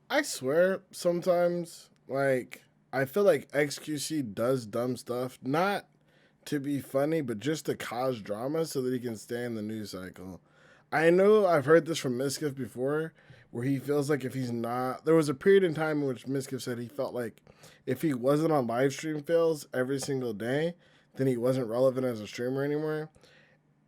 I swear, sometimes, like, I feel like XQC does dumb stuff, not to be funny, but just to cause drama so that he can stay in the news cycle. I know I've heard this from Miskiff before, where he feels like if he's not. There was a period in time in which Miskiff said he felt like if he wasn't on live stream fails every single day, then he wasn't relevant as a streamer anymore.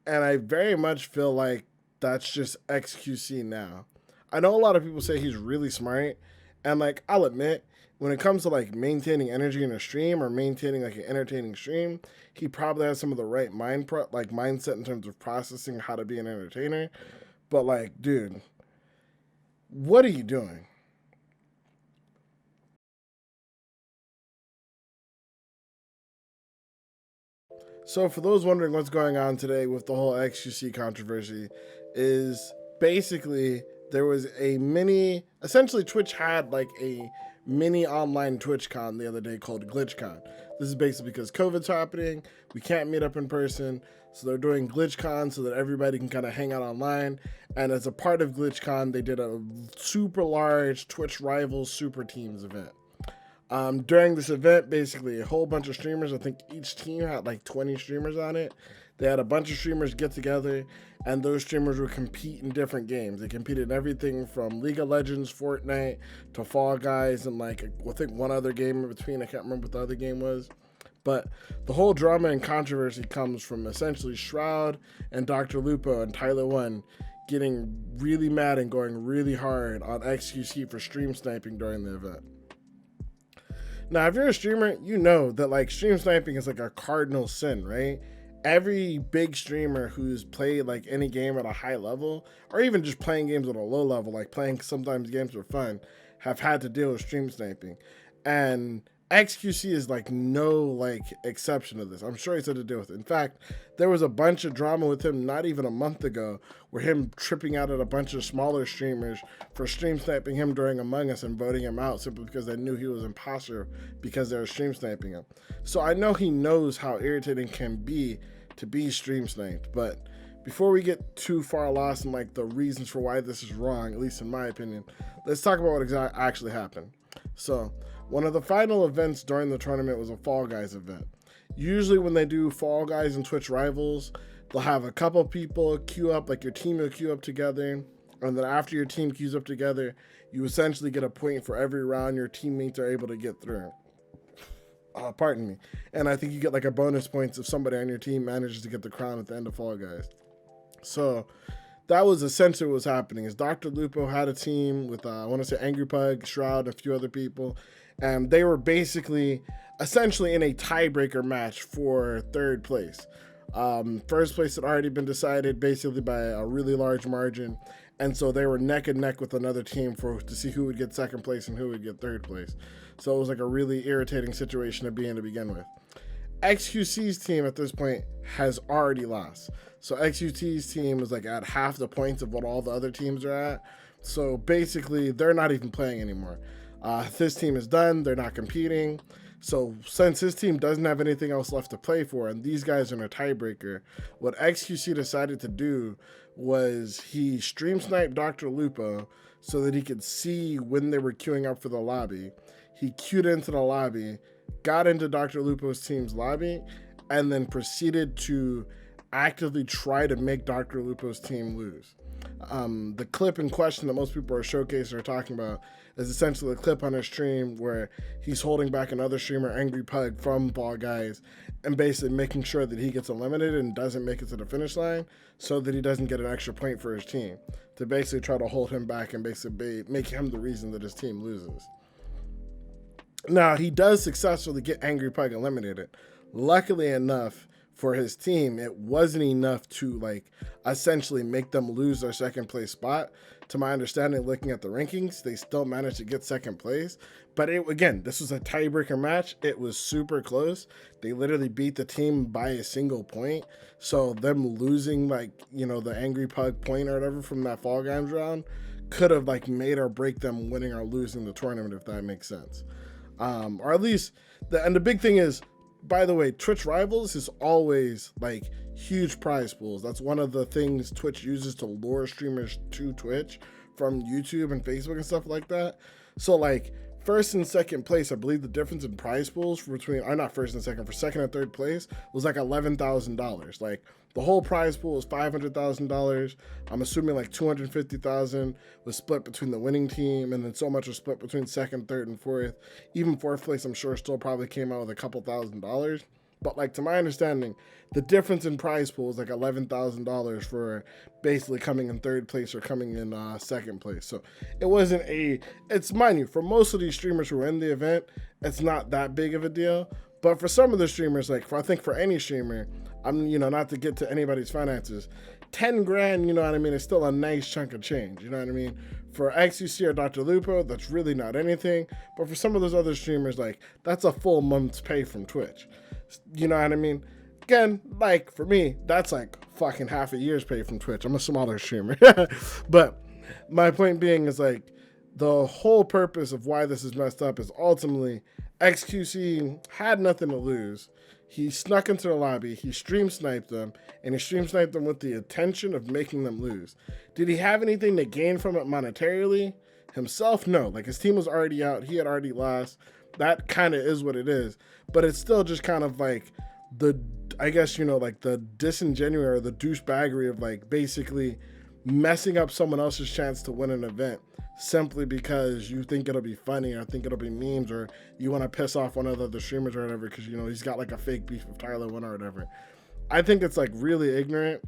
And I very much feel like that's just XQC now. I know a lot of people say he's really smart, and like I'll admit, when it comes to like maintaining energy in a stream or maintaining like an entertaining stream, he probably has some of the right mindset in terms of processing how to be an entertainer. But like, dude, what are you doing? So, for those wondering what's going on today with the whole XQC controversy, is basically there was a mini. Essentially, Twitch had like a mini online TwitchCon the other day called GlitchCon. This is basically because COVID's happening, we can't meet up in person, so they're doing GlitchCon so that everybody can kind of hang out online. And as a part of GlitchCon, they did a super large Twitch Rivals Super Teams event. During this event, basically a whole bunch of streamers, I think each team had like 20 streamers on it. They had a bunch of streamers get together, and those streamers would compete in different games. They competed in everything from League of Legends, Fortnite, to Fall Guys, and like I think one other game in between. I can't remember what the other game was. But the whole drama and controversy comes from essentially Shroud and Dr. Lupo and Tyler One getting really mad and going really hard on XQC for stream sniping during the event. Now, if you're a streamer, you know that like stream sniping is like a cardinal sin, right? Every big streamer who's played like any game at a high level, or even just playing games at a low level, like playing sometimes games for fun, have had to deal with stream sniping. And XQC is like no like exception to this. I'm sure he's had to deal with it. In fact, there was a bunch of drama with him not even a month ago, where him tripping out at a bunch of smaller streamers for stream sniping him during Among Us and voting him out simply because they knew he was an imposter because they were stream sniping him. So I know he knows how irritating it can be to be stream sniped. But before we get too far lost in like the reasons for why this is wrong, at least in my opinion, let's talk about what actually happened. So one of the final events during the tournament was a Fall Guys event. Usually when they do Fall Guys and Twitch Rivals, they'll have a couple people queue up, like your team will queue up together, and then after your team queues up together, you essentially get a point for every round your teammates are able to get through. Pardon me. And I think you get like a bonus points if somebody on your team manages to get the crown at the end of Fall Guys. So that was essentially what was happening. Is Dr. Lupo had a team with I want to say Angry Pug, Shroud, and a few other people, and they were basically essentially in a tiebreaker match for third place. First place had already been decided basically by a really large margin, and so they were neck and neck with another team to see who would get second place and who would get third place. So it was like a really irritating situation to be in to begin with. XQC's team at this point has already lost. So XQC's team is like at half the points of what all the other teams are at. So basically, they're not even playing anymore. This team is done. They're not competing. So since his team doesn't have anything else left to play for, and these guys are in a tiebreaker, what XQC decided to do was he stream sniped Dr. Lupo so that he could see when they were queuing up for the lobby. He queued into the lobby, got into Dr. Lupo's team's lobby, and then proceeded to actively try to make Dr. Lupo's team lose. The clip in question that most people are showcasing or talking about is essentially a clip on his stream where he's holding back another streamer, Angry Pug, from Fall Guys, and basically making sure that he gets eliminated and doesn't make it to the finish line so that he doesn't get an extra point for his team, to basically try to hold him back and basically make him the reason that his team loses. Now, he does successfully get Angry Pug eliminated. Luckily enough for his team, it wasn't enough to like essentially make them lose their second place spot. To my understanding, looking at the rankings, they still managed to get second place. But again, this was a tiebreaker match. It was super close. They literally beat the team by a single point. So them losing like, the Angry Pug point or whatever from that Fall Guys round could have like made or break them winning or losing the tournament, if that makes sense. Or at least, the big thing is, by the way, Twitch Rivals is always like huge prize pools. That's one of the things Twitch uses to lure streamers to Twitch from YouTube and Facebook and stuff like that. So like first and second place, I believe the difference in prize pools between, or not first and second, for second and third place was like $11,000. Like the whole prize pool was $500,000. I'm assuming like $250,000 was split between the winning team, and then so much was split between second, third, and fourth. Even fourth place, I'm sure, still probably came out with a couple $1,000s. But like to my understanding, the difference in prize pool is like $11,000 for basically coming in third place or coming in second place. So it wasn't it's mind you, for most of these streamers who were in the event, it's not that big of a deal. But for some of the streamers, like I think for any streamer, not to get to anybody's finances, 10 grand, you know what I mean, is still a nice chunk of change, you know what I mean? For XQC or Dr. Lupo, that's really not anything. But for some of those other streamers, like that's a full month's pay from Twitch. You know what I mean? Again, like for me, that's like fucking half a year's pay from Twitch. I'm a smaller streamer. But my point being is like the whole purpose of why this is messed up is ultimately XQC had nothing to lose. He snuck into the lobby, he stream sniped them, and he stream sniped them with the intention of making them lose. Did he have anything to gain from it monetarily? Himself? No. Like his team was already out, he had already lost. That kind of is what it is. But it's still just kind of like like the disingenuous or the douchebaggery of like basically messing up someone else's chance to win an event simply because you think it'll be funny or think it'll be memes or you want to piss off one of the other streamers or whatever because, he's got like a fake beef with Tyler Winner or whatever. I think it's like really ignorant.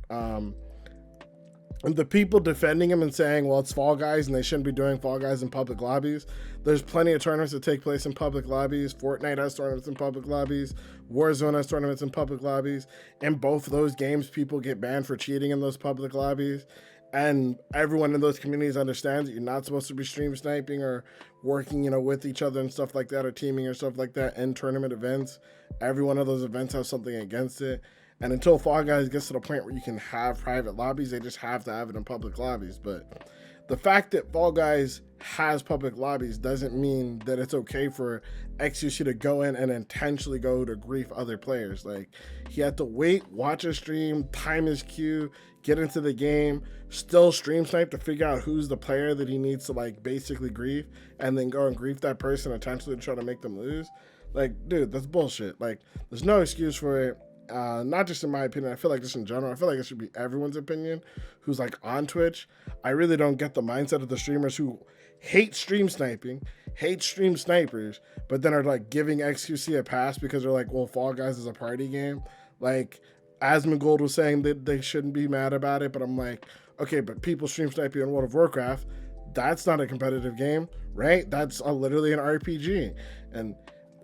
And the people defending him and saying, well, it's Fall Guys and they shouldn't be doing Fall Guys in public lobbies. There's plenty of tournaments that take place in public lobbies. Fortnite has tournaments in public lobbies. Warzone has tournaments in public lobbies. In both of those games, people get banned for cheating in those public lobbies. And everyone in those communities understands that you're not supposed to be stream sniping or working, with each other and stuff like that, or teaming or stuff like that in tournament events. Every one of those events has something against it. And until Fall Guys gets to the point where you can have private lobbies, they just have to have it in public lobbies. But the fact that Fall Guys has public lobbies doesn't mean that it's okay for XQC to go in and intentionally go to grief other players. Like, he had to wait, watch a stream, time his cue, get into the game, still stream snipe to figure out who's the player that he needs to, like, basically grief, and then go and grief that person intentionally to try to make them lose. Like, dude, that's bullshit. Like, there's no excuse for it. Not just in my opinion, I feel like just in general, I feel like it should be everyone's opinion who's like on Twitch. I really don't get the mindset of the streamers who hate stream sniping, hate stream snipers, but then are like giving XQC a pass because they're like, well, Fall Guys is a party game. Like Asmongold was saying that they shouldn't be mad about it, but I'm like, okay, but people stream sniping in World of Warcraft, that's not a competitive game, right? That's literally an RPG, and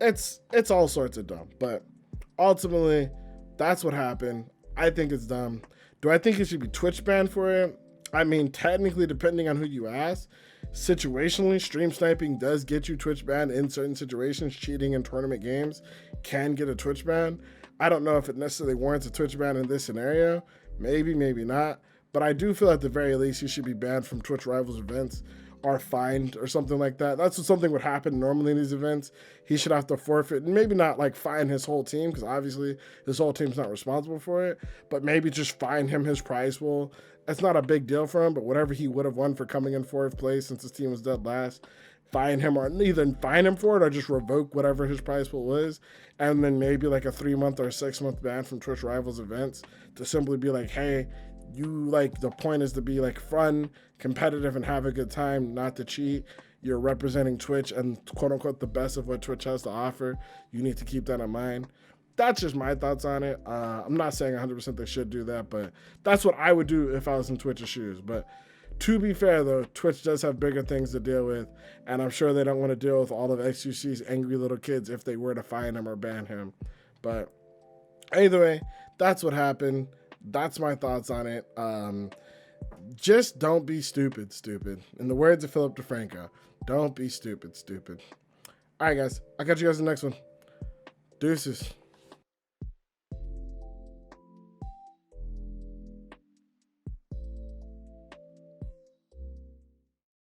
it's all sorts of dumb, but ultimately, that's what happened. I think it's dumb. Do I think it should be Twitch banned for it? I mean, technically, depending on who you ask, situationally, stream sniping does get you Twitch banned in certain situations. Cheating in tournament games can get a Twitch ban. I don't know if it necessarily warrants a Twitch ban in this scenario. Maybe, maybe not. But I do feel at the very least he should be banned from Twitch Rivals events or fined or something like that. That's what something would happen normally in these events. He should have to forfeit, and maybe not like fine his whole team, because obviously his whole team's not responsible for it, but maybe just fine him his prize pool. It's not a big deal for him, but whatever he would have won for coming in fourth place since his team was dead last, fine him, or either fine him for it or just revoke whatever his prize pool was, and then maybe like a 3-month or 6-month ban from Twitch Rivals events to simply be like, hey, the point is to be like fun, competitive, and have a good time, not to cheat. You're representing Twitch and quote unquote the best of what Twitch has to offer. You need to keep that in mind. That's just my thoughts on it. I'm not saying 100% they should do that, but that's what I would do if I was in Twitch's shoes. But to be fair though, Twitch does have bigger things to deal with, and I'm sure they don't want to deal with all of XQC's angry little kids if they were to fine him or ban him. But either way, that's what happened. That's my thoughts on it. Just don't be stupid. In the words of Philip DeFranco, don't be stupid. All right, guys. I'll catch you guys in the next one. Deuces.